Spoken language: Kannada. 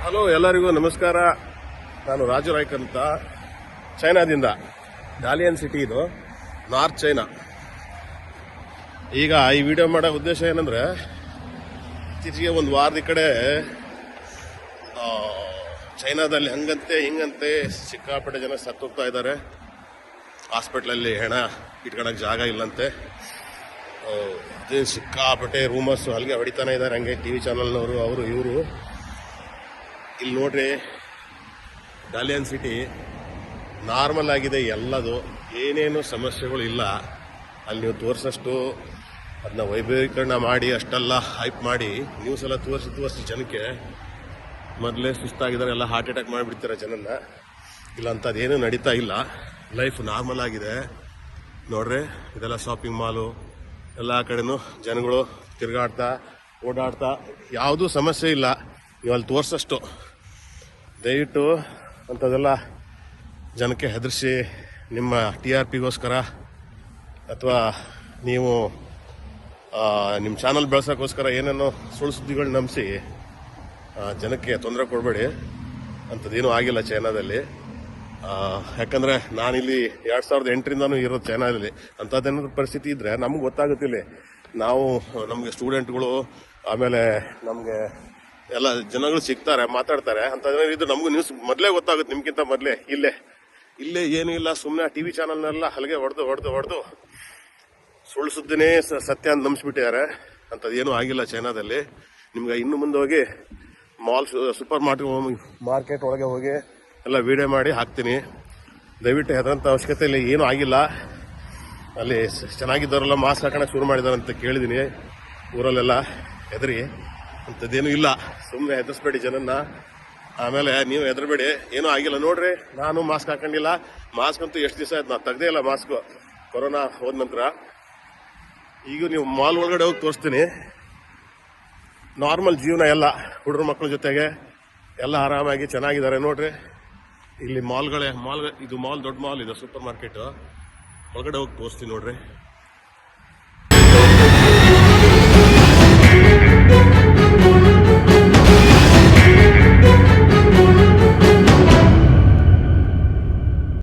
ಹಲೋ, ಎಲ್ಲರಿಗೂ ನಮಸ್ಕಾರ. ನಾನು ರಾಜು ರಾಯ್ಕ್ ಅಂತ, ಚೈನಾದಿಂದ. ಡಾಲಿಯನ್ ಸಿಟಿ ಇದು, ನಾರ್ತ್ ಚೈನಾ. ಈಗ ಈ ವಿಡಿಯೋ ಮಾಡೋ ಉದ್ದೇಶ ಏನಂದ್ರೆ, ಇತ್ತೀಚೆಗೆ ಒಂದು ವಾರದ ಕಡೆ ಚೈನಾದಲ್ಲಿ ಹಂಗಂತೆ ಹಿಂಗಂತೆ ಸಿಕ್ಕಾಪಟ್ಟೆ ಜನ ಸತ್ತೋಗ್ತಾ ಇದ್ದಾರೆ. ಹಾಸ್ಪಿಟ್ಲಲ್ಲಿ ಹೆಣ ಇಟ್ಕೊಳಕ್ಕೆ ಜಾಗ ಇಲ್ಲಂತೆ. ಅದೇ ಸಿಕ್ಕಾಪಟ್ಟೆ ರೂಮರ್ಸ್ ಅಲ್ಲಿಗೆ ಹೊಡಿತಾನೆ ಇದ್ದಾರೆ. ಹಂಗೆ ಟಿವಿ ಚಾನಲ್ನವರು ಅವರು ಇವರು. ಇಲ್ಲಿ ನೋಡ್ರಿ, ಡಾಲಿಯನ್ ಸಿಟಿ ನಾರ್ಮಲ್ ಆಗಿದೆ, ಎಲ್ಲದು ಏನೇನು ಸಮಸ್ಯೆಗಳು ಇಲ್ಲ. ಅಲ್ಲಿ ನೀವು ತೋರಿಸಷ್ಟು ಅದನ್ನ ವೈಭವೀಕರಣ ಮಾಡಿ ಅಷ್ಟೆಲ್ಲ ಹೈಪ್ ಮಾಡಿ ನ್ಯೂಸ್ ಎಲ್ಲ ತೋರಿಸಿ ಜನಕ್ಕೆ ಮೊದಲೇ ಸುಸ್ತಾಗಿದ್ದಾರೆ, ಎಲ್ಲ ಹಾರ್ಟ್ ಅಟ್ಯಾಕ್ ಮಾಡಿಬಿಡ್ತಾರೆ ಜನನ್ನ. ಇಲ್ಲ ಅಂಥದ್ದೇನೂ ನಡೀತಾ ಇಲ್ಲ. ಲೈಫ್ ನಾರ್ಮಲ್ ಆಗಿದೆ. ನೋಡ್ರಿ, ಇದೆಲ್ಲ ಶಾಪಿಂಗ್ ಮಾಲು, ಎಲ್ಲ ಕಡೆನೂ ಜನಗಳು ತಿರುಗಾಡ್ತಾ ಓಡಾಡ್ತಾ, ಯಾವುದೂ ಸಮಸ್ಯೆ ಇಲ್ಲ. ನೀವು ಅಲ್ಲಿ ತೋರಿಸಷ್ಟು. ದಯವಿಟ್ಟು ಅಂಥದ್ದೆಲ್ಲ ಜನಕ್ಕೆ ಹೆದರಿಸಿ ನಿಮ್ಮ TRPಗೋಸ್ಕರ ಅಥವಾ ನೀವು ನಿಮ್ಮ ಚಾನಲ್ ಬೆಳೆಸೋಕ್ಕೋಸ್ಕರ ಏನೇನೋ ಸುಳ್ಳು ಸುದ್ದಿಗಳು ನಂಬಿಸಿ ಜನಕ್ಕೆ ತೊಂದರೆ ಕೊಡಬೇಡಿ. ಅಂಥದ್ದೇನೂ ಆಗಿಲ್ಲ ಚೈನಾದಲ್ಲಿ. ಯಾಕಂದರೆ ನಾನಿಲ್ಲಿ 2008ರಿಂದನೂ ಇರೋದು ಚೈನಾದಲ್ಲಿ. ಅಂಥದ್ದೇನಾದ್ರು ಪರಿಸ್ಥಿತಿ ಇದ್ದರೆ ನಮ್ಗೆ ಗೊತ್ತಾಗುತ್ತಿಲ್ಲ. ನಮಗೆ ಸ್ಟೂಡೆಂಟ್ಗಳು, ಆಮೇಲೆ ನಮಗೆ ಎಲ್ಲ ಜನಗಳು ಸಿಗ್ತಾರೆ, ಮಾತಾಡ್ತಾರೆ. ಅಂಥದ್ದೇನಿದ್ದು ನಮಗೂ ನ್ಯೂಸ್ ಮೊದಲೇ ಗೊತ್ತಾಗುತ್ತೆ, ನಿಮ್ಗಿಂತ ಮೊದಲೇ. ಇಲ್ಲೇ ಏನೂ ಇಲ್ಲ, ಸುಮ್ಮನೆ TV ಚಾನಲ್ನೆಲ್ಲ ಹಲಗೆ ಹೊಡೆದು ಸುಳ್ಳು ಸುದ್ದಿನೇ ಸತ್ಯ ಅಂತ ನಂಬಿಸ್ಬಿಟ್ಟಿದ್ದಾರೆ. ಅಂಥದ್ದೇನೂ ಆಗಿಲ್ಲ ಚೈನಾದಲ್ಲಿ. ನಿಮ್ಗೆ ಇನ್ನು ಮುಂದೆ ಹೋಗಿ ಸೂಪರ್ ಮಾರ್ಕೆಟ್ ಒಳಗೆ ಹೋಗಿ ಎಲ್ಲ ವಿಡಿಯೋ ಮಾಡಿ ಹಾಕ್ತೀನಿ. ದಯವಿಟ್ಟು ಹೆದರಂಥ ಅವಶ್ಯಕತೆ ಇಲ್ಲ, ಏನೂ ಆಗಿಲ್ಲ. ಅಲ್ಲಿ ಚೆನ್ನಾಗಿದ್ದವರೆಲ್ಲ ಮಾಸ್ಕ್ ಹಾಕೋಣ ಶುರು ಮಾಡಿದ್ದಾರೆ ಅಂತ ಕೇಳಿದ್ದೀನಿ ಊರಲ್ಲೆಲ್ಲ. ಹೆದರಿ ಅಂಥದ್ದೇನೂ ಇಲ್ಲ, ಸುಮ್ಮನೆ ಹೆದರ್ಸ್ಬೇಡಿ ಜನನ್ನ. ಆಮೇಲೆ ನೀವು ಹೆದರ್ಬೇಡಿ, ಏನೂ ಆಗಿಲ್ಲ. ನೋಡ್ರಿ, ನಾನು ಮಾಸ್ಕ್ ಹಾಕೊಂಡಿಲ್ಲ. ಮಾಸ್ಕ್ ಅಂತೂ ಎಷ್ಟು ದಿವಸ ಆಯ್ತು, ನಾನು ತೆಗ್ದೇ ಇಲ್ಲ ಮಾಸ್ಕ್, ಕೊರೋನಾ ಹೋದ ನಂತರ. ಈಗ ನೀವು ಮಾಲ್ ಒಳಗಡೆ ಹೋಗಿ ತೋರಿಸ್ತೀನಿ. ನಾರ್ಮಲ್ ಜೀವನ, ಎಲ್ಲ ಹುಡುಗರ ಮಕ್ಕಳ ಜೊತೆಗೆ ಎಲ್ಲ ಆರಾಮಾಗಿ ಚೆನ್ನಾಗಿದ್ದಾರೆ. ನೋಡ್ರಿ, ಇಲ್ಲಿ ಮಾಲ್ ಇದು ಮಾಲ್, ದೊಡ್ಡ ಮಾಲ್ ಇದು, ಸೂಪರ್ ಮಾರ್ಕೆಟ್ ಒಳಗಡೆ ಹೋಗಿ ತೋರಿಸ್ತೀನಿ. ನೋಡ್ರಿ.